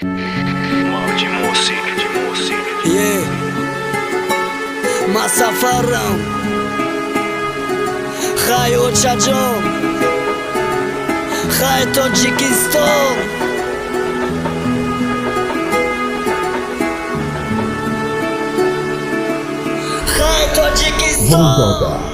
Yeah, مسافرم خای اوچاجم خای تاجیکستان خای تاجیکستان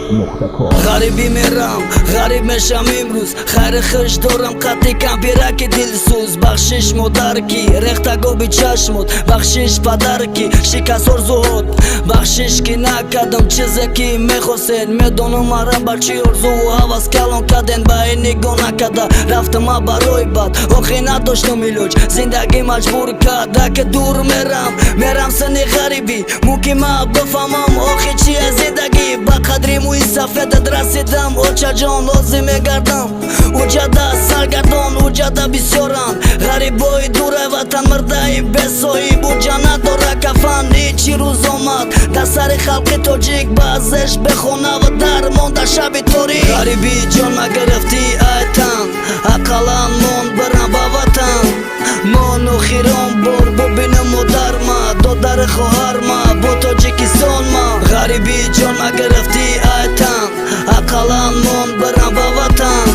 غریبی میرم غریب میشم امروز خیر خش دارم قطعی کم پیرک دلسوز بخشش مادر کی رختگو بی چشمت بخشش پدر کی شکست ارزوهات بخشش کی نکردم چیزی که میخواستین میدونم مرم بر چی ارزو و حوض کلان کردین با این نگاه نکرده رفتم برای بد آخی نداشتم ایلوج زندگی مجبور کرده که دور میرم سنی غریبی ممکن ما بفهمم آخی چیه زندگی با قدری موی سفید رسیدم اوچا جان لازم میگردم اوجاده سرگردان اوجاده بسیارن غریبای دوره وطن مرده بسایی بوجا نداره کفن هیچی روز آمد در سر خلق تاجیک بازش بخونه و در مانده شب تاریک غریبی جان مگرفتی ایتن اقلا من برم با وطن منو خیران بار ببینم مادر ما دادر خواهر ما با تاجیکستان ما غریبی جان مگرفتی ایتن اقلا من برم با وطن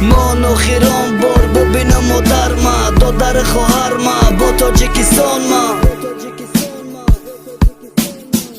منو خیران بار ببینم مادر ما دادر خواهر ما با تاجیکستان ما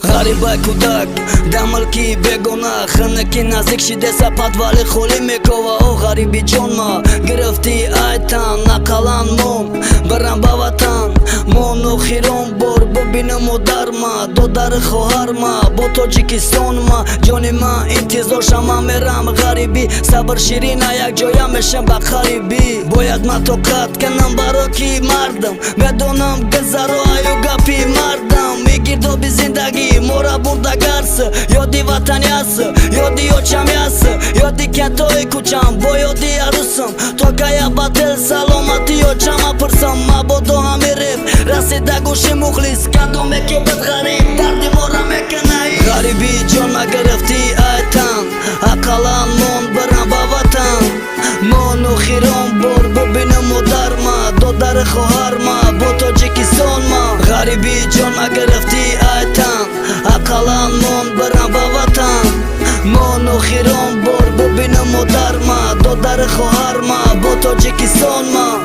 غریبای کودک دمل کی بگونه خنه کی نزدیک شده سپت ولی خولی میکوه او غریبی جان ما گرفتی ایتن نقلان من برم با وطن منو خیران بار ببینم مادر ما دادر خواهر ما با تاجیکستان ما جان ما انتظار شما میرم غریبی صبر شیرین یک جایا میشم با غریبی باید ما توقت کنم برا کی مردم میدونم گذرو ایو گپی مردم میگیردو بی زندگی مورا بردگرس یادی وطنی هست یادی اوچمی هست یادی کتای کوچم با یادی عروسم تا گیا باطل سلامتی اوچم پرسم ما با دو همی رف رسیده گوشی مخلیص کدومه که بد غریب دردی مورا میکنه غریبی جان مگرفتی ایتن اقلا من برم با وطن منو خیران بار ببینم مادر ما دادر خواهر ما با تاجیکستان ما غریبی جان مگرفتی ایتن اقلا من برم با وطن منو خیران بار ببینم مادر ما دادر خواهر ما با تاجیکستان ما